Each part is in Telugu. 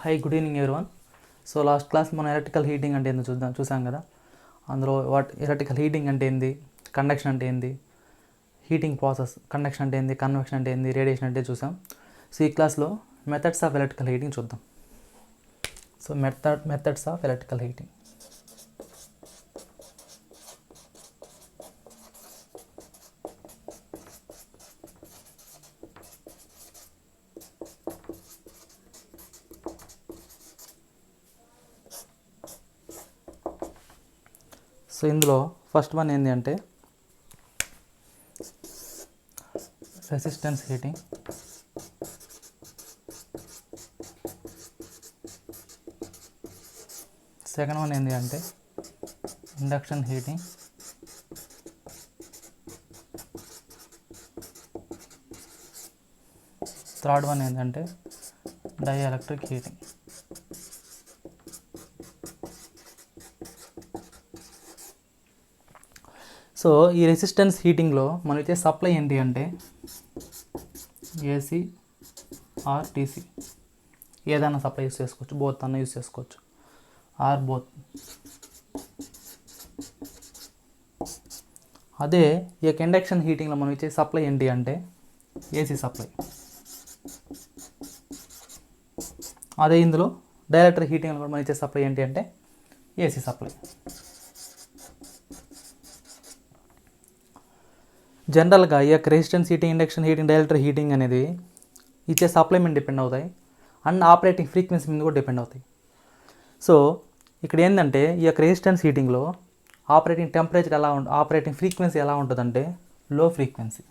High good evening everyone. So last class మనం ఎలక్ట్రికల్ హీటింగ్ అంటే ఏందో చూసాం కదా. అందులో ఎలక్ట్రికల్ హీటింగ్ అంటే ఏంది, కండక్షన్ అంటే ఏంది, హీటింగ్ ప్రాసెస్, కండక్షన్ అంటే ఏంది, కన్వెక్షన్ అంటే ఏంది, రేడియేషన్ అంటే చూసాం. సో ఈ క్లాస్లో మెథడ్స్ ఆఫ్ ఎలక్ట్రికల్ హీటింగ్ చూద్దాం. So methods of electrical heating. So ఇందులో ఫస్ట్ వన్ ఏంటి అంటే రెసిస్టెన్స్ హీటింగ్. సెకండ్ వన్ ఏంటి అంటే ఇండక్షన్ హీటింగ్. థర్డ్ వన్ ఏంటంటే డైఎలక్ట్రిక్ హీటింగ్. సో ఈ రెసిస్టెన్స్ హీటింగ్లో మనం ఇచ్చే సప్లై ఏంటి అంటే ఏసీ ఆర్ టీసీ, ఏదైనా సప్లై యూస్ చేసుకోవచ్చు, బోత్ అన్న యూస్ చేసుకోవచ్చు, ఆర్ బోత్. అదే ఈ యొక్క ఇండక్షన్ హీటింగ్లో మనం ఇచ్చే సప్లై ఏంటి అంటే ఏసీ సప్లై. అదే ఇందులో డైఎలక్ట్రిక్ హీటింగ్లో కూడా మనం ఇచ్చే సప్లై ఏంటి అంటే ఏసీ సప్లై. జనరల్గా ఈ యొక్క resistance heating, induction heating, dielectric heating అనేది ఇచ్చే సప్లై మీద డిపెండ్ అవుతాయి అండ్ ఆపరేటింగ్ ఫ్రీక్వెన్సీ మీద కూడా డిపెండ్ అవుతాయి. సో ఇక్కడ ఏంటంటే ఈ యొక్క రెసిస్టెన్స్ హీటింగ్లో ఆపరేటింగ్ టెంపరేచర్ ఆపరేటింగ్ ఫ్రీక్వెన్సీ ఎలా ఉంటుందంటే low frequency,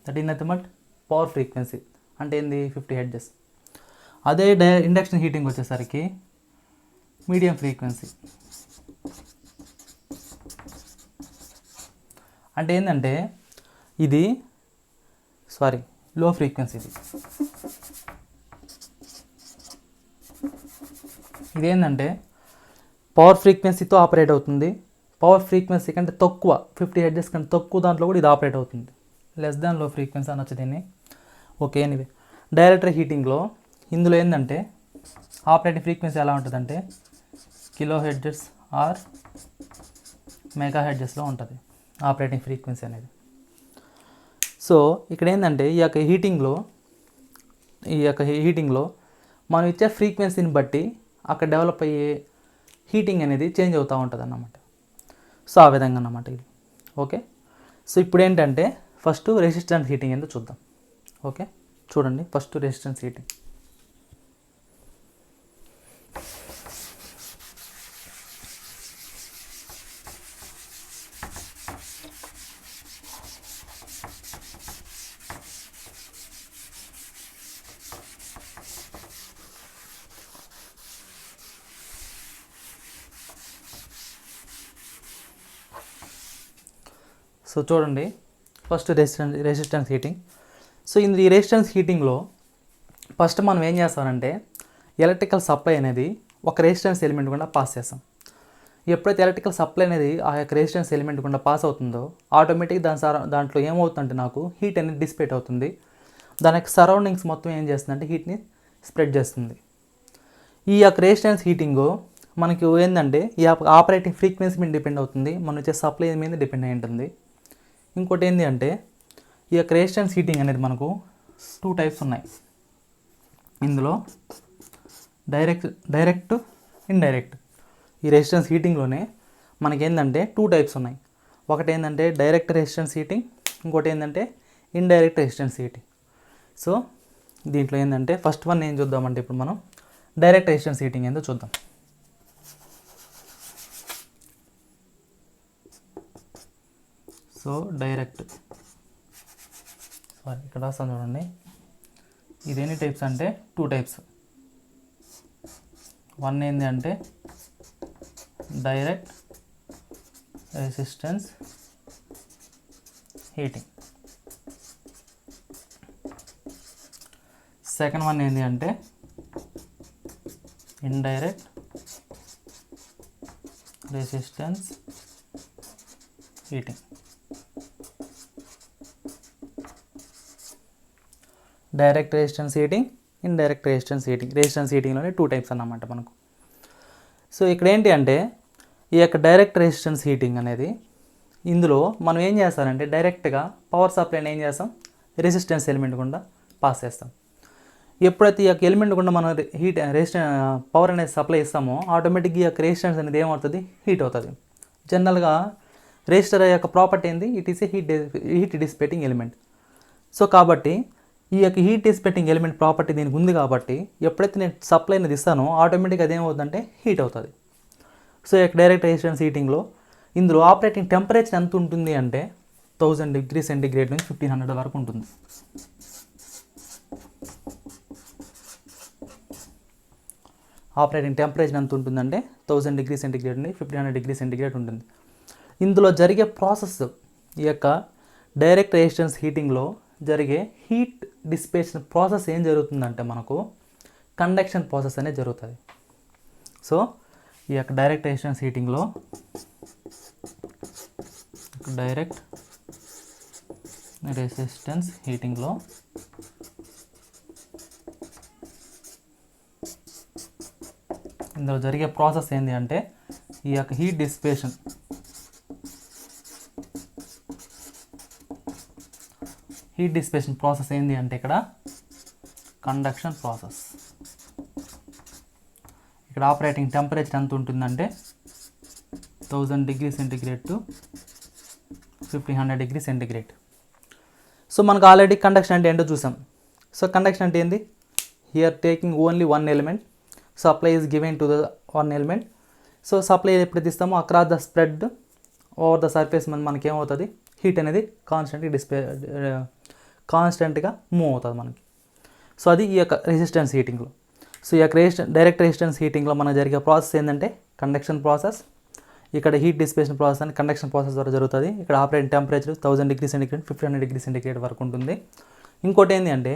that is nothing but power frequency అంటే ఏంది 50 హెర్ట్జ్. అదే ఇండక్షన్ హీటింగ్ వచ్చేసరికి మీడియం ఫ్రీక్వెన్సీ అంటే ఏంటంటే లో ఫ్రీక్వెన్సీ. ఇదేంటంటే పవర్ ఫ్రీక్వెన్సీతో ఆపరేట్ అవుతుంది. పవర్ ఫ్రీక్వెన్సీ కంటే తక్కువ, 50 హెర్ట్జ్ కంటే తక్కువ దాంట్లో కూడా ఇది ఆపరేట్ అవుతుంది. లెస్ దాన్ లో ఫ్రీక్వెన్సీ అనొచ్చు దీన్ని. ఓకే, ఎనీవే డైఎలక్ట్రిక్ హీటింగ్లో ఇందులో ఏంటంటే ఆపరేటింగ్ ఫ్రీక్వెన్సీ ఎలా ఉంటుందంటే కిలో హెర్ట్జ్ ఆర్ మెగా హెర్ట్జ్లో ఉంటుంది ఆపరేటింగ్ ఫ్రీక్వెన్సీ అనేది. సో ఇక్కడ ఏంటంటే ఈ యొక్క హీటింగ్లో మనం ఇచ్చే ఫ్రీక్వెన్సీని బట్టి అక్కడ డెవలప్ అయ్యే హీటింగ్ అనేది చేంజ్ అవుతూ ఉంటుంది అన్నమాట. సో ఆ విధంగా అన్నమాట ఇది. ఓకే, సో ఇప్పుడు ఏంటంటే ఫస్ట్ రెసిస్టెన్స్ హీటింగ్ ఏంటో చూద్దాం. ఓకే, చూడండి ఫస్ట్ రెసిస్టెన్స్ హీటింగ్. సో చూడండి ఫస్ట్ రెసిస్టెన్స్ హీటింగ్. సో ఈ రెసిస్టెన్స్ హీటింగ్లో ఫస్ట్ మనం ఏం చేస్తామంటే ఎలక్ట్రికల్ సప్లై అనేది ఒక రెసిస్టెన్స్ ఎలిమెంట్ గుండా పాస్ చేస్తాం. ఎప్పుడైతే ఎలక్ట్రికల్ సప్లై అనేది ఆ యొక్క రెసిస్టెన్స్ ఎలిమెంట్ గుండా పాస్ అవుతుందో ఆటోమేటిక్ దాంట్లో ఏమవుతుందంటే నాకు హీట్ అనేది డిసిపేట్ అవుతుంది. దాని యొక్క సరౌండింగ్స్ మొత్తం ఏం చేస్తుందంటే హీట్ని స్ప్రెడ్ చేస్తుంది. ఈ యొక్క రెసిస్టెన్స్ హీటింగ్ మనకి ఏంటంటే ఈ ఆపరేటింగ్ ఫ్రీక్వెన్సీ మీద డిపెండ్ అవుతుంది, మన వచ్చే సప్లై మీద డిపెండ్ అయి ఉంటుంది. ఇంకోటి ఏంటి అంటే ఈ యొక్క రెసిస్టెన్స్ హీటింగ్ అనేది మనకు 2 టైప్స్ ఉన్నాయి. ఇందులో డైరెక్ట్ ఇండైరెక్ట్. ఈ రెసిస్టెన్స్ హీటింగ్లోనే మనకేంటంటే 2 టైప్స్ ఉన్నాయి. ఒకటి ఏంటంటే డైరెక్ట్ రెసిస్టెన్స్ హీటింగ్, ఇంకోటి ఏంటంటే ఇండైరెక్ట్ రెసిస్టెన్స్ హీటింగ్. సో దీంట్లో ఏంటంటే ఫస్ట్ వన్ ఏం చూద్దామంటే ఇప్పుడు మనం డైరెక్ట్ రెసిస్టెన్స్ హీటింగ్ ఏందో చూద్దాం. సో డైరెక్ట్, ఇక్కడ రాస్తాను చూడండి. ఇది ఎన్ని టైప్స్ అంటే 2 టైప్స్. వన్ ఏంటి అంటే direct resistance heating. Second one ఏంటి అంటే indirect resistance heating. Direct resistance heating, indirect resistance heating. Resistance హీటింగ్లోనే 2 టైప్స్ అన్నమాట మనకు. సో ఇక్కడ ఏంటి అంటే ఈ యొక్క డైరెక్ట్ రెసిస్టెన్స్ హీటింగ్ అనేది, ఇందులో మనం ఏం చేస్తామంటే డైరెక్ట్గా పవర్ సప్లైని ఏం చేస్తాం, రెసిస్టెన్స్ ఎలిమెంట్ గుండా పాస్ చేస్తాం. ఎప్పుడైతే ఈ యొక్క ఎలిమెంట్ గుండా మనం పవర్ అనేది సప్లై ఇస్తామో ఆటోమేటిక్గా ఈ యొక్క రెసిస్టెన్స్ అనేది ఏమవుతుంది, హీట్ అవుతుంది. జనరల్గా రెసిస్టర్ యొక్క ప్రాపర్టీ ఏంది, it is a heat dissipating element. So కాబట్టి ఈ యొక్క హీట్ డిసిపేటింగ్ ఎలిమెంట్ ప్రాపర్టీ దీనికి ఉంది కాబట్టి ఎప్పుడైతే నేను సప్లై అనేది ఇస్తానో ఆటోమేటిక్గా అదేమవుతుందంటే హీట్ అవుతుంది. సో ఈ యొక్క డైరెక్ట్ రెసిస్టెన్స్ హీటింగ్లో ఇందులో ఆపరేటింగ్ టెంపరేచర్ ఎంత ఉంటుంది అంటే 1000 డిగ్రీ సెంటిగ్రేడ్ నుంచి 1500 వరకు ఉంటుంది. ఆపరేటింగ్ టెంపరేచర్ ఎంత ఉంటుందంటే 1000 డిగ్రీ సెంటిగ్రేడ్ నుండి 1500 డిగ్రీ సెంటిగ్రేడ్ ఉంటుంది. ఇందులో జరిగే ప్రాసెస్, ఈ యొక్క డైరెక్ట్ రెసిస్టెన్స్ హీటింగ్లో జరిగే హీట్ డిసిపేషన్ ప్రాసెస్ ఏం జరుగుతుందంటే మనకు కండక్షన్ ప్రాసెస్ అనేది జరుగుతుంది. సో ఈ యొక్క డైరెక్ట్ రెసిస్టెన్స్ హీటింగ్లో ఇందులో జరిగే ప్రాసెస్ ఏంటి అంటే ఈ యొక్క హీట్ డిసిపేషన్ ప్రాసెస్ ఏంటి అంటే ఇక్కడ కండక్షన్ ప్రాసెస్. ఇక్కడ ఆపరేటింగ్ టెంపరేచర్ ఎంత ఉంటుందంటే 1000 degree centigrade to 1500 degree centigrade. So మనకు ఆల్రెడీ కండక్షన్ అంటే ఏంటో చూసాం. సో కండక్షన్ అంటే ఏంది, here taking only one element, supply is given to the one element. So supply ఎప్పుడైతే ఇస్తామో across the spread over the surface మనకి ఏమవుతుంది, హీట్ అనేది కాన్స్టెంట్గా మూవ్ అవుతుంది మనకి. సో అది ఈ యొక్క రెసిస్టెన్స్ హీటింగ్లో. సో ఈ యొక్క డైరెక్ట్ రెసిస్టెన్స్ హీటింగ్లో మనకు జరిగే ప్రాసెస్ ఏంటంటే కండక్షన్ ప్రాసెస్. ఇక్కడ హీట్ డిసిపేషన్ ప్రాసెస్ అని కండక్షన్ ప్రాసెస్ ద్వారా జరుగుతుంది. ఇక్కడ operating temperature 1000 degree centigrade 1500 degree centigrade వరకు ఉంటుంది. ఇంకోటి ఏంటి అంటే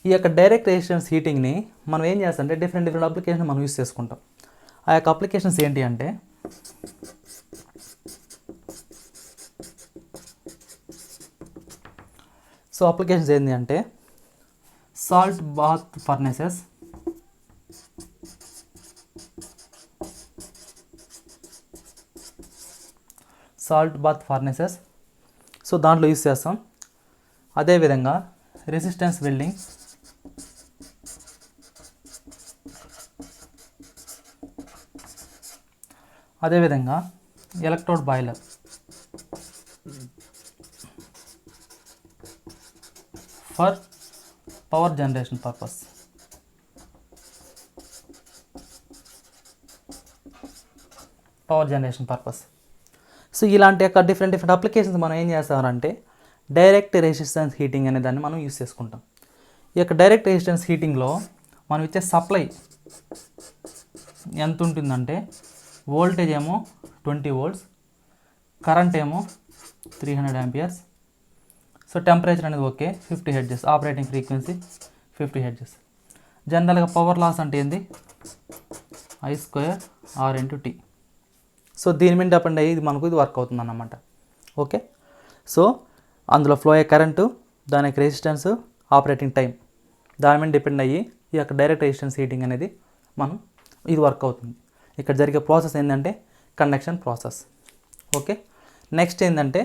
ఈ యొక్క డైరెక్ట్ రెసిస్టెన్స్ హీటింగ్ని మనం ఏం చేస్తామంటే డిఫరెంట్ అప్లికేషన్ మనం యూస్ చేసుకుంటాం. ఆ యొక్క అప్లికేషన్స్ ఏంటి అంటే సో అప్లికేషన్స్ ఏంటి అంటే సాల్ట్ బాత్ ఫర్నేసెస్, సో దాంట్లో యూస్ చేస్తాం. అదేవిధంగా రెసిస్టెన్స్ వెల్డింగ్, అదేవిధంగా electrode boiler, for power generation purpose. So ఇలాంటి యొక్క డిఫరెంట్ అప్లికేషన్స్ మనం ఏం చేస్తామంటే డైరెక్ట్ రెసిస్టెన్స్ హీటింగ్ అనే దాన్ని మనం యూస్ చేసుకుంటాం. ఈ యొక్క డైరెక్ట్ రెసిస్టెన్స్ హీటింగ్లో మనం ఇచ్చే సప్లై ఎంత ఉంటుందంటే వోల్టేజ్ ఏమో 20 volts, కరెంట్ ఏమో 300 amperes. సో టెంపరేచర్ అనేది okay 50 Hz, operating frequency 50 Hz. జనరల్గా పవర్ లాస్ అంటే ఏంది, I²R/T. సో దీని మీద డిపెండ్ అయ్యి ఇది వర్క్ అవుతుంది అన్నమాట. ఓకే, సో అందులో ఫ్లో అయ్యే కరెంటు, దాని యొక్క రెసిస్టెన్స్, ఆపరేటింగ్ టైం, దాని మీద డిపెండ్ అయ్యి ఈ యొక్క డైరెక్ట్ రెసిస్టెన్స్ హీటింగ్ అనేది ఇది వర్క్ అవుతుంది. ఇక్కడ జరిగే ప్రాసెస్ ఏంటంటే కండక్షన్ ప్రాసెస్. ఓకే, నెక్స్ట్ ఏంటంటే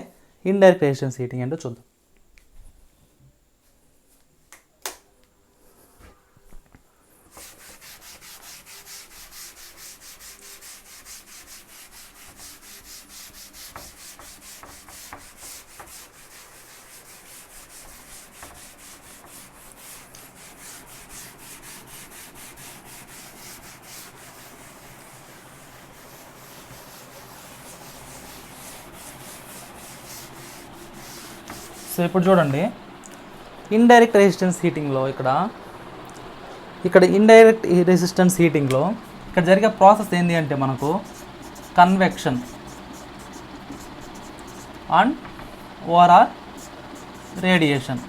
ఇండైరెక్ట్ రెసిస్టెన్స్ హీటింగ్ ఏంటో చూద్దాం. సో ఇప్పుడు చూడండి ఇండైరెక్ట్ రెసిస్టెన్స్ హీటింగ్లో ఇక్కడ ఇండైరెక్ట్ రెసిస్టెన్స్ హీటింగ్లో ఇక్కడ జరిగే ప్రాసెస్ ఏంటి అంటే మనకు కన్వెక్షన్ అండ్ ఓఆర్ఆర్ రేడియేషన్.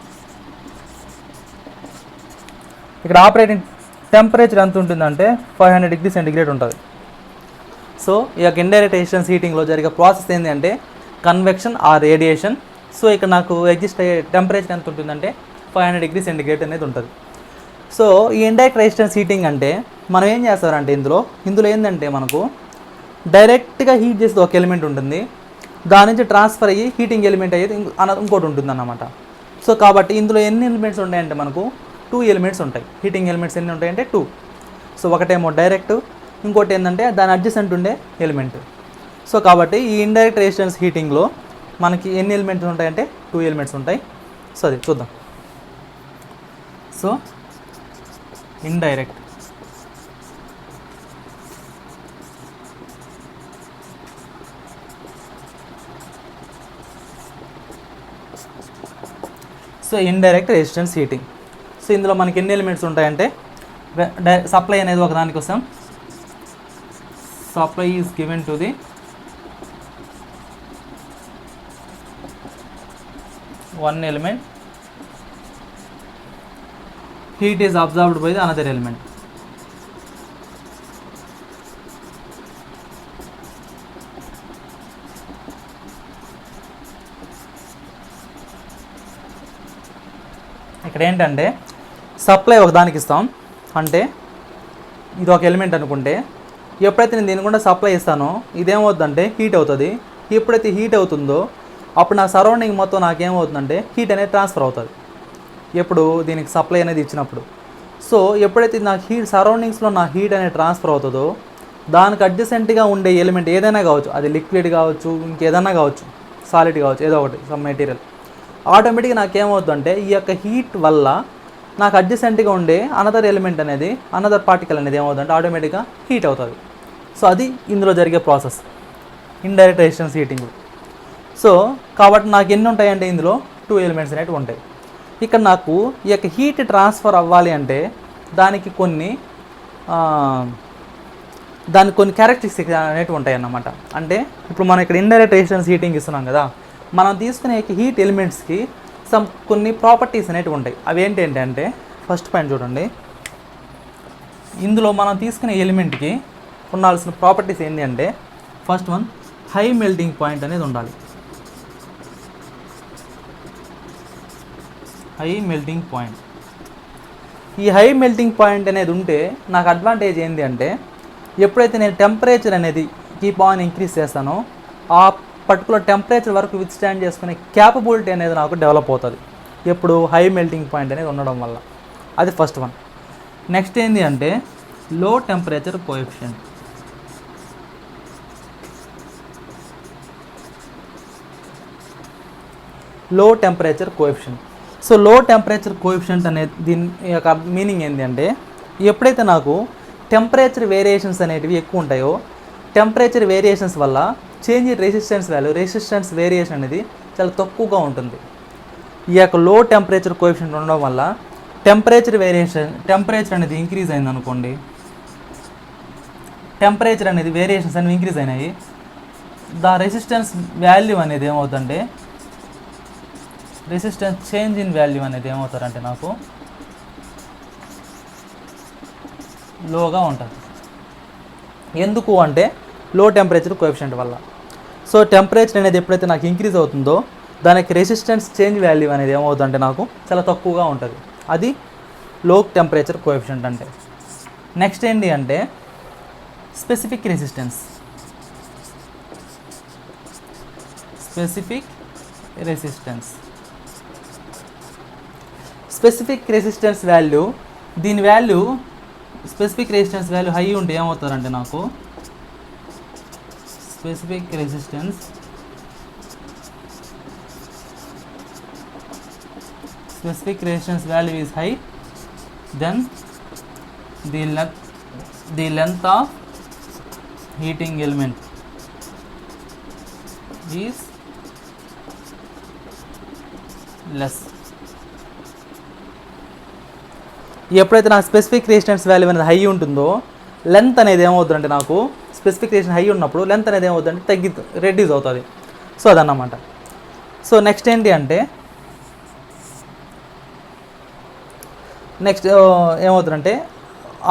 ఇక్కడ ఆపరేటింగ్ టెంపరేచర్ ఎంత ఉంటుందంటే 500 డిగ్రీ సెంటిగ్రేడ్ ఉంటుంది. సో ఈ యొక్క ఇండైరెక్ట్ రెసిస్టెన్స్ హీటింగ్లో జరిగే ప్రాసెస్ ఏంటి అంటే కన్వెక్షన్ ఆర్ రేడియేషన్. సో ఇక్కడ నాకు ఎగ్జిస్ట్ అయ్యే టెంపరేచర్ ఎంత ఉంటుందంటే 500 డిగ్రీ సెంటిగ్రేడ్ అనేది ఉంటుంది. సో ఈ ఇండైరెక్ట్ రెసిస్టెన్స్ హీటింగ్ అంటే మనం ఏం చేస్తారంటే ఇందులో ఏంటంటే మనకు డైరెక్ట్గా హీట్ చేసేది ఒక ఎలిమెంట్ ఉంటుంది, దాని నుంచి ట్రాన్స్ఫర్ అయ్యి హీటింగ్ ఎలిమెంట్ అయ్యేది ఇంకోటి ఉంటుంది అన్నమాట. సో కాబట్టి ఇందులో ఎన్ని ఎలిమెంట్స్ ఉంటాయంటే మనకు 2 ఎలిమెంట్స్ ఉంటాయి. హీటింగ్ ఎలిమెంట్స్ ఎన్ని ఉంటాయంటే 2. సో ఒకటేమో డైరెక్ట్, ఇంకోటి ఏంటంటే దాని అడ్జసెంట్ ఉండే ఎలిమెంట్. సో కాబట్టి ఈ ఇండైరెక్ట్ రెసిస్టెన్స్ హీటింగ్లో మనకి ఎన్ని ఎలిమెంట్స్ ఉంటాయంటే 2 ఎలిమెంట్స్ ఉంటాయి. సో అది చూద్దాం. So indirect indirect resistance heating. So ఇందులో మనకి ఎన్ని ఎలిమెంట్స్ ఉంటాయంటే సప్లై అనేది ఒకదానికి వస్తాం. Supply is given to the one element, heat is absorbed by the another element. ఇక్కడ ఏంటంటే సప్లై ఒకదానికి ఇస్తాం, అంటే ఇది ఒక ఎలిమెంట్ అనుకుంటే ఎప్పుడైతే నేను దీని కూడా సప్లై ఇస్తానో ఇదేమవుతుందంటే హీట్ అవుతుంది. ఎప్పుడైతే హీట్ అవుతుందో అప్పుడు నా సరౌండింగ్ మొత్తం నాకేమవుతుందంటే హీట్ అనేది ట్రాన్స్ఫర్ అవుతుంది. ఎప్పుడు దీనికి సప్లై అనేది ఇచ్చినప్పుడు. సో ఎప్పుడైతే నా సరౌండింగ్స్లో నా హీట్ అనేది ట్రాన్స్ఫర్ అవుతుందో దానికి అడ్జసెంట్గా ఉండే ఎలిమెంట్ ఏదైనా కావచ్చు, అది లిక్విడ్ కావచ్చు, ఇంకేదైనా కావచ్చు, సాలిడ్ కావచ్చు, ఏదో ఒకటి సమ్ మెటీరియల్, ఆటోమేటిక్గా నాకేమవుతుందంటే ఈ యొక్క హీట్ వల్ల నాకు అడ్జసెంట్గా ఉండే అనదర్ ఎలిమెంట్ అనేది, అనదర్ పార్టికల్ అనేది ఏమవుతుందంటే ఆటోమేటిక్గా హీట్ అవుతుంది. సో అది ఇందులో జరిగే process indirect resistance heating. So కాబట్టి నాకు ఎన్ని ఉంటాయంటే ఇందులో 2 ఎలిమెంట్స్ అనేవి ఉంటాయి. ఇక్కడ నాకు ఈ యొక్క హీట్ ట్రాన్స్ఫర్ అవ్వాలి అంటే దానికి కొన్ని క్యారెక్టరిస్టిక్స్ అనేవి ఉంటాయి అన్నమాట. అంటే ఇప్పుడు మనం ఇక్కడ ఇండైరెక్ట్ రెసిస్టెన్స్ హీటింగ్ ఇస్తున్నాం కదా, మనం తీసుకునే హీట్ ఎలిమెంట్స్కి కొన్ని ప్రాపర్టీస్ అనేవి ఉంటాయి. అవి ఏంటంటే ఫస్ట్ పాయింట్ చూడండి, ఇందులో మనం తీసుకునే ఎలిమెంట్కి ఉండాల్సిన ప్రాపర్టీస్ ఏంటి అంటే first one high melting point అనేది ఉండాలి. High melting point. ఈ హై మెల్టింగ్ పాయింట్ అనేది ఉంటే నాకు అడ్వాంటేజ్ ఏంటి అంటే ఎప్పుడైతే నేను టెంపరేచర్ అనేది కీప్ ఆన్ ఇంక్రీజ్ చేస్తానో ఆ పర్టికులర్ టెంపరేచర్ వరకు విత్స్టాండ్ చేసుకునే క్యాపబిలిటీ అనేది నాకు డెవలప్ అవుతుంది, ఎప్పుడు హై మెల్టింగ్ పాయింట్ అనేది ఉండడం వల్ల. అది ఫస్ట్ వన్. నెక్స్ట్ ఏంటి అంటే లో టెంపరేచర్ కోఎఫిషియంట్. లో టెంపరేచర్ కోఎఫిషియంట్. సో లో టెంపరేచర్ కోఎఫిషియంట్ అనేది దీని యొక్క మీనింగ్ ఏంటి అంటే ఎప్పుడైతే నాకు టెంపరేచర్ వేరియేషన్స్ అనేటివి ఎక్కువ ఉంటాయో టెంపరేచర్ వేరియేషన్స్ వల్ల చేంజ్ ఇన్ రెసిస్టెన్స్ వేరియేషన్ అనేది చాలా తక్కువగా ఉంటుంది. ఈ యొక్క లో టెంపరేచర్ కోఎఫిషియంట్ ఉండడం వల్ల టెంపరేచర్ అనేది ఇంక్రీజ్ అయింది అనుకోండి, టెంపరేచర్ అనేది వేరియేషన్స్ అనేవి ఇంక్రీజ్ అయినాయి, ద రెసిస్టెన్స్ వాల్యూ అనేది ఏమవుతుందంటే రెసిస్టెన్స్ చేంజ్ ఇన్ వాల్యూ అనేది ఏమవుతారంటే నాకు లోగా ఉంటుంది. ఎందుకు అంటే లో టెంపరేచర్ కోఎఫిషియంట్ వల్ల. సో టెంపరేచర్ అనేది ఎప్పుడైతే నాకు ఇంక్రీజ్ అవుతుందో దానికి రెసిస్టెన్స్ చేంజ్ వాల్యూ అనేది ఏమవుతుందంటే నాకు చాలా తక్కువగా ఉంటుంది. అది లో టెంపరేచర్ కోఎఫిషియంట్ అంటే. నెక్స్ట్ ఏంటి అంటే specific resistance. Specific resistance value, దీని value specific resistance value high ఉంటే ఏమవుతారంటే నాకు specific resistance value is high, then the length of heating element is less. ఎప్పుడైతే నాకు స్పెసిఫిక్ రెసిస్టెన్స్ వాల్యూ అనేది హై ఉంటుందో లెంత్ అనేది ఏమవుతుందంటే నాకు స్పెసిఫిక్ రెసిస్టెన్స్ హై ఉన్నప్పుడు లెంత్ అనేది ఏమవుతుందంటే రెడ్యూస్ అవుతుంది. సో అదన్నమాట. సో నెక్స్ట్ ఏంటి అంటే ఏమవుతుందంటే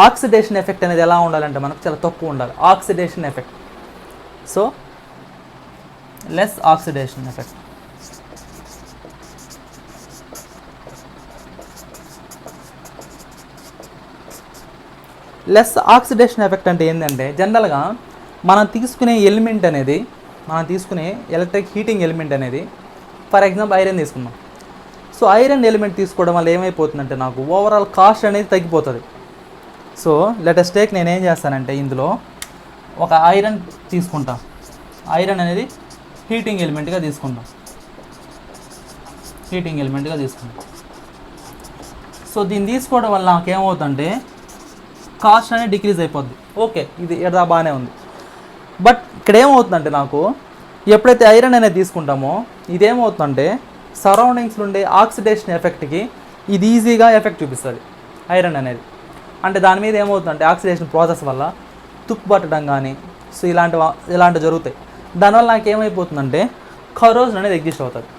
ఆక్సిడేషన్ ఎఫెక్ట్ అనేది ఎలా ఉండాలంటే మనకు చాలా తక్కువ ఉండాలి oxidation effect. So less oxidation effect. Less oxidation effect అంటే ఏంటంటే జనరల్గా మనం తీసుకునే ఎలక్ట్రిక్ హీటింగ్ ఎలిమెంట్ అనేది ఫర్ ఎగ్జాంపుల్ ఐరన్ తీసుకుందాం. సో ఐరన్ ఎలిమెంట్ తీసుకోవడం వల్ల ఏమైపోతుందంటే నాకు ఓవరాల్ కాస్ట్ అనేది తగ్గిపోతుంది. సో లెటెస్ట్ టేక్ నేను ఏం చేస్తానంటే ఇందులో ఒక ఐరన్ తీసుకుంటాం. ఐరన్ అనేది హీటింగ్ ఎలిమెంట్గా తీసుకుంటాం. సో దీన్ని తీసుకోవడం వల్ల నాకు ఏమవుతుందంటే కాస్ట్ అనేది డిక్రీజ్ అయిపోద్ది. ఓకే, ఇది ఎడదా బాగానే ఉంది. బట్ ఇక్కడ ఏమవుతుందంటే నాకు ఎప్పుడైతే ఐరన్ అనేది తీసుకుంటామో ఇదేమవుతుందంటే సరౌండింగ్స్లో ఉండే ఆక్సిడేషన్ ఎఫెక్ట్కి ఇది ఈజీగా ఎఫెక్ట్ చూపిస్తుంది ఐరన్ అనేది. అంటే దాని మీద ఏమవుతుందంటే ఆక్సిడేషన్ ప్రాసెస్ వల్ల తుప్పు పట్టడం కానీ సో ఇలాంటివి జరుగుతాయి. దానివల్ల నాకు ఏమైపోతుందంటే కరోజన్ అనేది ఎగ్జిస్ట్ అవుతుంది.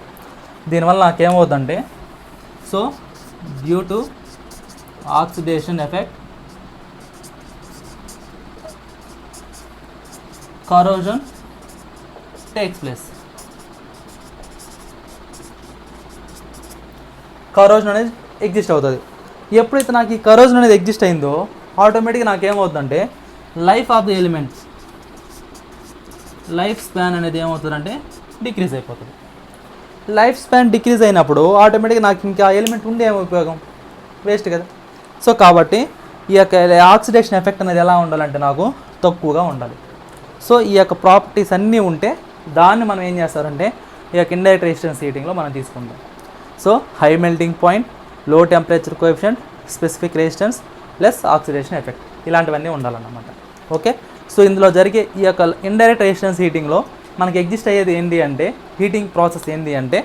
దీనివల్ల నాకేమవుతుందంటే so due to oxidation effect corrosion takes place. Corrosion అనేది ఎగ్జిస్ట్ అవుతుంది. ఎప్పుడైతే నాకు ఈ కరోజన్ అనేది ఎగ్జిస్ట్ అయిందో ఆటోమేటిక్గా నాకేమవుతుందంటే life of the elements life span అనేది ఏమవుతుందంటే డిక్రీజ్ అయిపోతుంది. లైఫ్ స్పాన్ డిక్రీజ్ అయినప్పుడు ఆటోమేటిక్గా నాకు ఇంకా ఎలిమెంట్ ఉండే ఏమి ఉపయోగం, వేస్ట్ కదా. సో కాబట్టి ఈ యొక్క ఆక్సిడేషన్ ఎఫెక్ట్ అనేది ఎలా ఉండాలంటే నాకు తక్కువగా ఉండాలి. సో ఈ యొక్క ప్రాపర్టీస్ అన్నీ ఉంటే దాన్ని మనం ఏం చేస్తారంటే ఈ యొక్క ఇండైరెక్ట్ రెసిస్టెన్స్ హీటింగ్లో మనం తీసుకుంటాం. సో హై మెల్టింగ్ పాయింట్, లో temperature coefficient, specific resistance less oxidation effect ఇలాంటివన్నీ ఉండాలన్నమాట. ఓకే, సో ఇందులో జరిగే ఈ యొక్క ఇండైరెక్ట్ రెసిస్టెన్స్ హీటింగ్లో మనకి ఎగ్జిస్ట్ అయ్యేది ఏంటి అంటే హీటింగ్ ప్రాసెస్ ఏంటి అంటే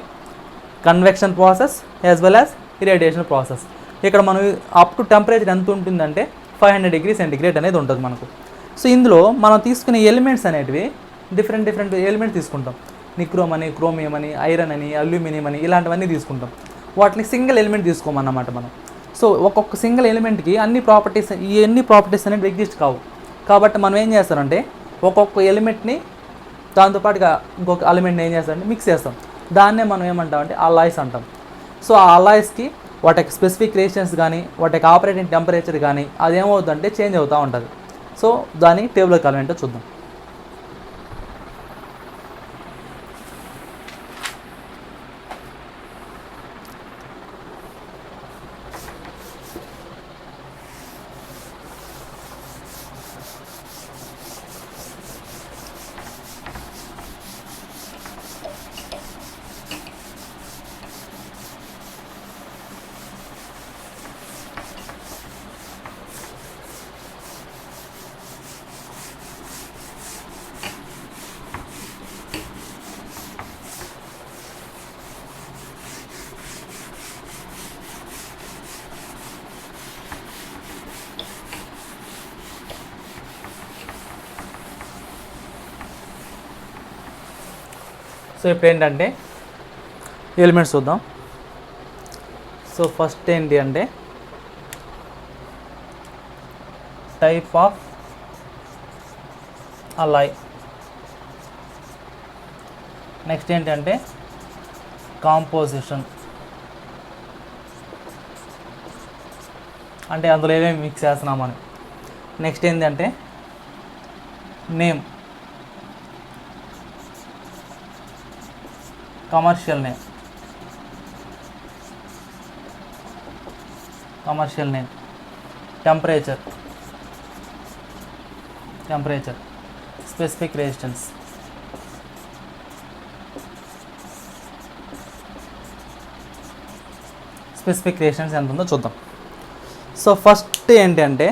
convection process as well as irradiation process. ఇక్కడ మనం అప్ టు టెంపరేచర్ ఎంత ఉంటుందంటే 500 డిగ్రీ సెంటిగ్రేడ్ అనేది ఉంటుంది మనకు. సో ఇందులో మనం తీసుకునే ఎలిమెంట్స్ అనేటివి డిఫరెంట్ ఎలిమెంట్స్ తీసుకుంటాం. నిక్రోమ్ అని, క్రోమియం అని, ఐరన్ అని, అల్యూమినియం అని ఇలాంటివన్నీ తీసుకుంటాం. వాటిని సింగిల్ ఎలిమెంట్ తీసుకోమన్నమాట మనం. సో ఒక్కొక్క సింగిల్ ఎలిమెంట్కి అన్ని ప్రాపర్టీస్ అనేవి ఎగ్జిస్ట్ కావు. కాబట్టి మనం ఏం చేస్తామంటే ఒక్కొక్క ఎలిమెంట్ని దాంతోపాటుగా ఇంకొక ఎలిమెంట్ని ఏం చేస్తామంటే మిక్స్ చేస్తాం. దాన్నే మనం ఏమంటామంటే అలాయ్స్ అంటాం. సో ఆ అలాయ్స్కి వాటి యొక్క స్పెసిఫిక్ రెసిస్టెన్స్ కానీ వాటి యొక్క ఆపరేటింగ్ టెంపరేచర్ కానీ అదేమవుతుందంటే చేంజ్ అవుతూ ఉంటుంది. సో దాని టేబుల్ కాలం ఏంటో చూద్దాం. సో ఇప్పుడు ఏంటంటే ఎలిమెంట్స్ చూద్దాం. సో ఫస్ట్ ఏంటి అంటే టైప్ ఆఫ్ అలాయ్. నెక్స్ట్ ఏంటంటే కాంపోజిషన్, అంటే అందులో ఏమేమి మిక్స్ చేస్తున్నామని. నెక్స్ట్ ఏంటంటే name, commercial name, temperature, specific resistance, ఎంత ఉందో చూద్దాం. సో ఫస్ట్ ఏంటంటే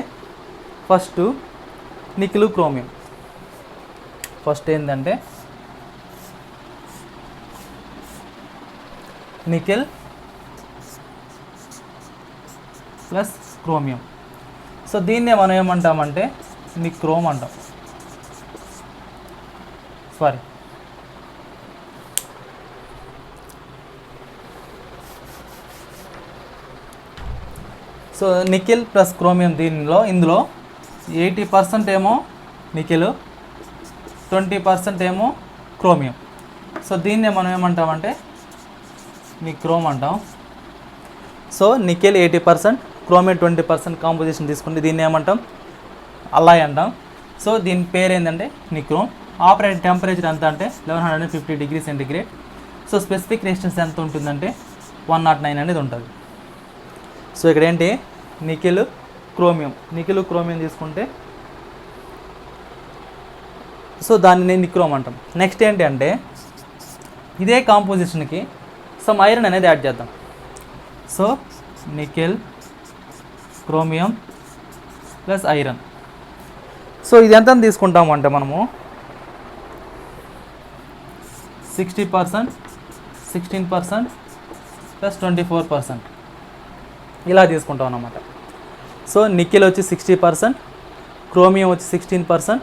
నికెల్ క్రోమియం. ఫస్ట్ ఏంటంటే నికెల్ ప్లస్ క్రోమియం. సో దీన్నే మనం ఏమంటామంటే నిక్రోమ్ అంటాం. సో నికెల్ ప్లస్ క్రోమియం ఇందులో 80% ఏమో నికెల్, 20% ఏమో క్రోమియం. సో దీన్నే మనం ఏమంటామంటే నిక్రోమ్ అంటాం. సో నికెల్ 80%, క్రోమియం 20% కాంపోజిషన్ తీసుకుంటే దీన్ని ఏమంటాం అల్లాయ్ అంటాం. సో దీని పేరు ఏంటంటే నిక్రోమ్. ఆపరేటింగ్ టెంపరేచర్ ఎంత అంటే 1150 degree centigrade. So specific resistance ఎంత ఉంటుందంటే 109 అనేది ఉంటుంది. సో ఇక్కడ ఏంటి నికెల్ క్రోమియం తీసుకుంటే సో దాన్ని నేను నిక్రోమ్ అంటాం. నెక్స్ట్ ఏంటి అంటే ఇదే కాంపోజిషన్కి సమ్ ఐరన్ అనేది యాడ్ చేద్దాం. So nickel chromium plus iron. So ఇది ఎంత తీసుకుంటాము అంటే మనము 60%, 16% ప్లస్ 24% ఇలా తీసుకుంటాం అన్నమాట. సో నికెల్ వచ్చి 60%, క్రోమియం వచ్చి 16%,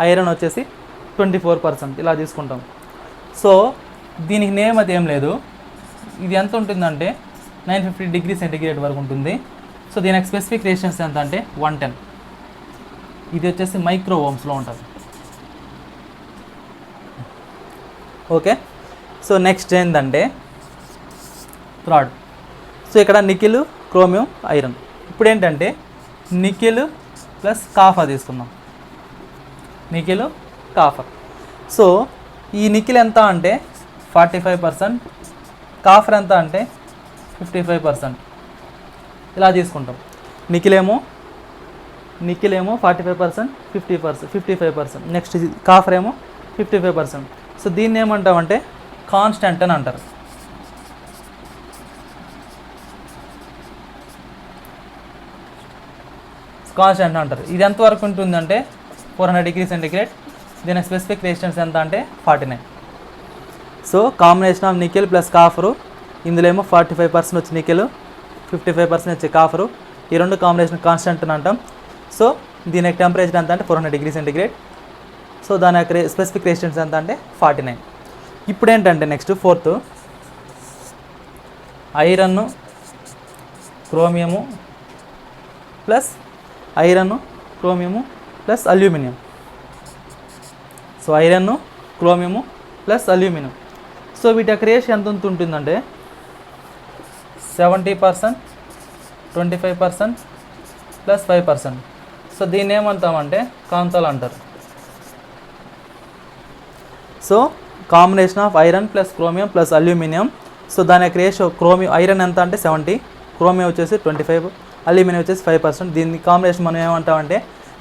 ఐరన్ వచ్చేసి 24% ఇలా తీసుకుంటాం. సో దీనికి నేమ్ అది ఏం లేదు. ఇది ఎంత ఉంటుందంటే 950 డిగ్రీ సెంటిగ్రేడ్ వరకు ఉంటుంది. సో దీనికి స్పెసిఫిక్ రెసిస్టెన్స్ ఎంత అంటే 110. ఇది వచ్చేసి మైక్రో ఓమ్స్లో ఉంటుంది. ఓకే. సో నెక్స్ట్ ఏంటంటే థర్డ్. సో ఇక్కడ నికెల్ క్రోమియం ఐరన్. ఇప్పుడు ఏంటంటే నికెల్ ప్లస్ కాఫర్ తీసుకుందాం. Nickel copper. సో ఈ నికెల్ ఎంత అంటే 45%, కాఫర్ ఎంత అంటే 55% ఇలా తీసుకుంటాం. నికెల్ ఏమో 45%, 55%. నెక్స్ట్ కాఫర్ ఏమో 55%. సో దీన్ని ఏమంటామంటే కాన్స్టెంట్ అని అంటారు. కాన్స్టెంట్ అంటారు. ఇది ఎంతవరకు ఉంటుందంటే 400 డిగ్రీ సెంటిగ్రేడ్. దీని స్పెసిఫిక్ రెసిస్టెన్స్ ఎంత అంటే 49. So combination of nickel plus copper, ఇందులో ఏమో 45% వచ్చి నికెల్, 55% వచ్చి కాఫరు. ఈ రెండు కాంబినేషన్ కాన్స్టెంట్ అని అంటాం. సో దీని యొక్క టెంపరేచర్ ఎంత అంటే 400 డిగ్రీ సెంటిగ్రేడ్. సో దాని యొక్క స్పెసిఫిక్ రెసిస్టెన్స్ ఎంత అంటే 49. ఇప్పుడు ఏంటంటే next fourth iron chromium plus aluminium. So iron chromium plus aluminium. So వీటి యొక్క రేషియో ఎంత ఉంటుందంటే 70%, 25% ప్లస్ 5%. సో దీన్ని ఏమంటామంటే కాంతాలు అంటారు. So combination of iron plus chromium plus aluminium. So దాని యొక్క రేషియో ఐరన్ ఎంత అంటే 70, క్రోమియం వచ్చేసి 25, అల్యూమినియం వచ్చేసి 5%. దీని కాంబినేషన్ మనం ఏమంటామంటే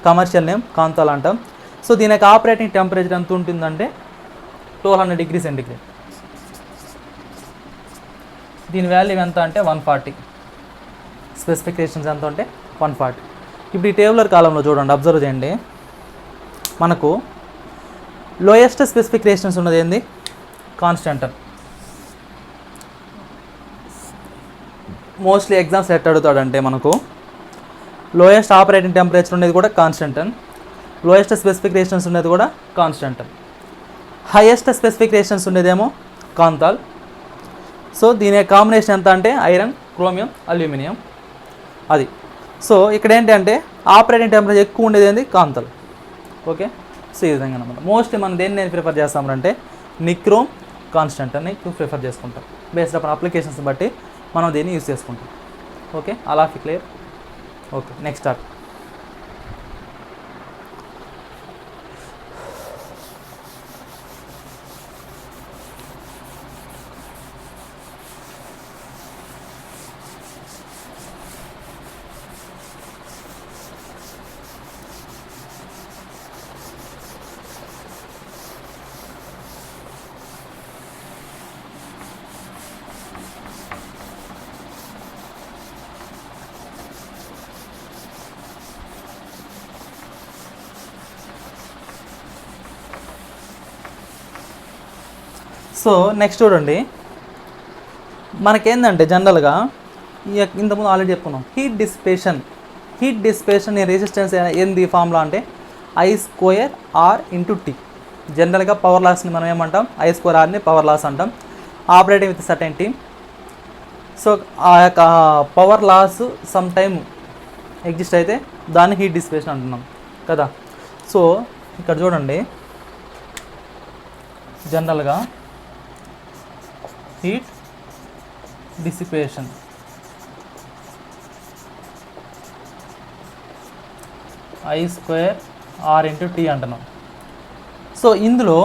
కమర్షియల్ నేమ్ కాంతాలు అంటాం. సో దీని యొక్క ఆపరేటింగ్ టెంపరేచర్ ఎంత ఉంటుందంటే 1200 డిగ్రీ సెంటిగ్రేడ్. దీని వాల్యూ ఎంత అంటే 140. స్పెసిఫిక్ రెసిస్టెన్స్ ఎంత అంటే 140. ఇప్పుడు ఈ టేబులర్ కాలంలో చూడండి, అబ్జర్వ్ చేయండి. మనకు లోయెస్ట్ స్పెసిఫిక్ రెసిస్టెన్స్ ఉన్నది ఏంది? కాన్స్టెంట్. మోస్ట్లీ ఎగ్జామ్స్ ఎట్ అడుగుతాడంటే మనకు లోయెస్ట్ ఆపరేటింగ్ టెంపరేచర్ ఉండేది కూడా కాన్స్టెంట్, లోయెస్ట్ స్పెసిఫిక్ రెసిస్టెన్స్ ఉండేది కూడా కాన్స్టెంట్, హైయెస్ట్ స్పెసిఫిక్ రెసిస్టెన్స్ ఉండేదేమో కాంతాల్. సో దీని కాంబినేషన్ ఎంత అంటే ఐరన్ క్రోమియం అల్యూమినియం అది. సో ఇక్కడ ఏంటంటే ఆపరేటింగ్ టెంపరేచర్ ఎక్కువ ఉండేది ఏంది? కాంతాల్. ఓకే. సో ఈ విధంగా అనమాట. మోస్ట్లీ మనం దేన్ని ప్రిఫర్ చేస్తామంటే నిక్రోమ్ కాన్స్టెంట్ అని ప్రిఫర్ చేసుకుంటాం. బేస్డ్ అప్ అప్లికేషన్స్ బట్టి మనం దీన్ని యూజ్ చేసుకుంటాం. ఓకే. అలా clear. Okay. Next start. So next చూడండి, మనకేందంటే జనరల్గా ఇంతకుముందు ఆల్రెడీ చెప్పుకున్నాం హీట్ డిసిపేషన్ ఈ రెసిస్టెన్స్ ఏంది ఫార్ములా అంటే I²R/T. జనరల్గా పవర్ లాస్ని మనం ఏమంటాం? I²Rని పవర్ లాస్ అంటాం. Operating with certain time. So ఆ యొక్క power loss some time exist అయితే దాన్ని హీట్ డిసిపేషన్ అంటున్నాం కదా. సో ఇక్కడ చూడండి, జనరల్గా హీట్ డిసిపేషన్ I²R/T అంటున్నాం. సో ఇందులో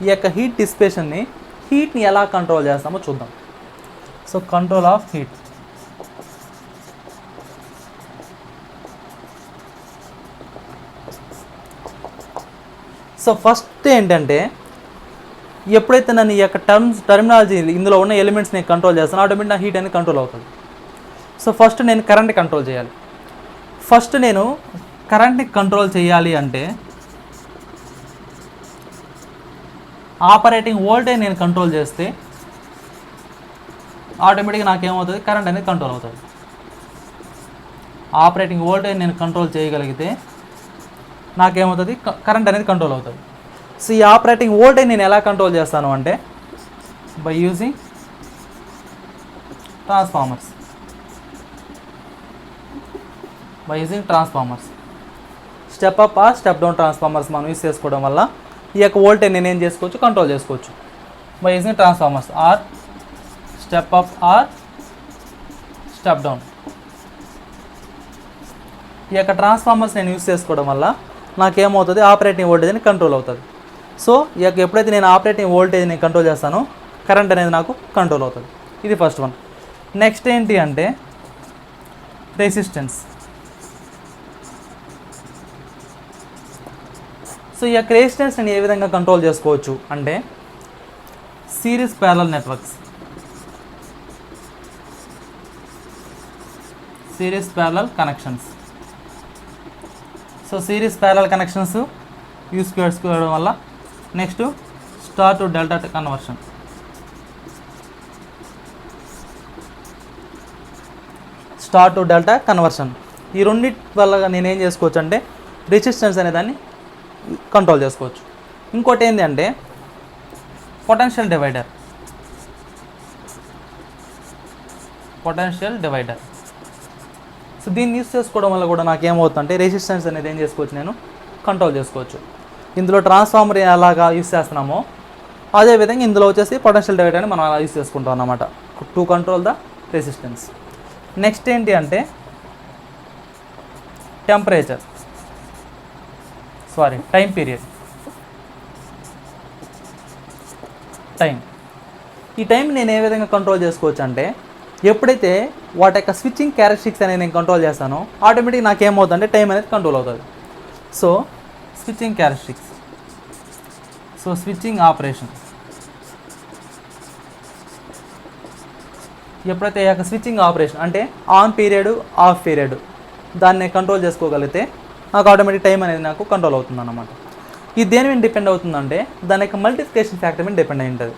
ఈ యొక్క హీట్ డిసిపేషన్ని హీట్ని ఎలా కంట్రోల్ చేస్తామో చూద్దాం. So control of heat. So first ఏంటంటే ఎప్పుడైతే నన్ను ఈ యొక్క టర్మినాలజీ ఇందులో ఉన్న ఎలిమెంట్స్ నేను కంట్రోల్ చేస్తాను, ఆటోమేటిక్ నా హీట్ అనేది కంట్రోల్ అవుతుంది. సో ఫస్ట్ నేను కరెంట్ని కంట్రోల్ చేయాలి. ఫస్ట్ నేను కరెంట్ని కంట్రోల్ చేయాలి అంటే ఆపరేటింగ్ వోల్టేజ్ నేను కంట్రోల్ చేస్తే ఆటోమేటిక్గా నాకేమవుతుంది, కరెంట్ అనేది కంట్రోల్ అవుతుంది. ఆపరేటింగ్ వోల్టేజ్ నేను కంట్రోల్ చేయగలిగితే నాకేమవుతుంది, కరెంట్ అనేది కంట్రోల్ అవుతుంది. సో ఈ ఆపరేటింగ్ వోల్టేజ్ నేను ఎలా కంట్రోల్ చేస్తాను అంటే by using transformers. Step up or step down transformers మనం యూజ్ చేసుకోవడం వల్ల ఈ యొక్క వోల్టేజ్ నేను ఏం చేసుకోవచ్చు, కంట్రోల్ చేసుకోవచ్చు by using transformers. Or step up or step down. ఈ యొక్క ట్రాన్స్ఫార్మర్స్ నేను యూజ్ చేసుకోవడం వల్ల నాకేమవుతుంది, ఆపరేటింగ్ వోల్టేజ్ అని కంట్రోల్ అవుతుంది. సో ఈ యొక్క ఎప్పుడైతే నేను ఆపరేటింగ్ వోల్టేజ్ని కంట్రోల్ చేస్తానో కరెంట్ అనేది నాకు కంట్రోల్ అవుతుంది. ఇది ఫస్ట్ వన్. నెక్స్ట్ ఏంటి అంటే రెసిస్టెన్స్. సో ఈ యొక్క రెసిస్టెన్స్ నేను ఏ విధంగా కంట్రోల్ చేసుకోవచ్చు అంటే series parallel networks. Series parallel connections. So series parallel connections use చేసుకోవడం వల్ల next star to delta conversion. Star to delta conversion ఈ రెండింటి వల్ల నేను ఏం చేసుకోవచ్చు అంటే రెసిస్టెన్స్ అనే దాన్ని కంట్రోల్ చేసుకోవచ్చు. ఇంకోటి ఏంటి అంటే పొటెన్షియల్ డివైడర్. సో దీన్ని యూస్ చేసుకోవడం వల్ల కూడా నాకు ఏమవుతుందంటే రెసిస్టెన్స్ అనేది ఏం చేసుకోవచ్చు, నేను కంట్రోల్ చేసుకోవచ్చు. ఇందులో ట్రాన్స్ఫార్మర్ ఎలాగా యూస్ చేస్తున్నామో అదేవిధంగా ఇందులో వచ్చేసి పొటెన్షియల్ డివైడర్ని మనం అలా యూస్ చేసుకుంటాం అన్నమాట to control the resistance. Next ఏంటి అంటే టైం పీరియడ్. ఈ టైం నేను ఏ విధంగా కంట్రోల్ చేసుకోవచ్చు అంటే ఎప్పుడైతే వాటి యొక్క స్విచ్చింగ్ క్యారెక్టరిస్టిక్స్ అనేది నేను కంట్రోల్ చేస్తానో ఆటోమేటిక్ నాకేమవుతుందంటే టైం అనేది కంట్రోల్ అవుతుంది. So switching characteristics. So switching operation. ఎప్పుడైతే ఈ యొక్క స్విచ్చింగ్ ఆపరేషన్ అంటే ఆన్ పీరియడ్ ఆఫ్ పీరియడ్ దాన్ని కంట్రోల్ చేసుకోగలిగితే నాకు ఆటోమేటిక్ టైం అనేది నాకు కంట్రోల్ అవుతుంది అన్నమాట. ఇది దేని మీద డిపెండ్ అవుతుందంటే దాని యొక్క మల్టిప్లికేషన్ ఫ్యాక్టర్ మీద డిపెండ్ అయి ఉంటుంది.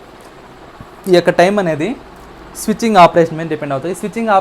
ఈ యొక్క టైం అనేది స్విచ్చింగ్ ఆపరేషన్ మీద డిపెండ్ అవుతుంది. స్విచ్చింగ్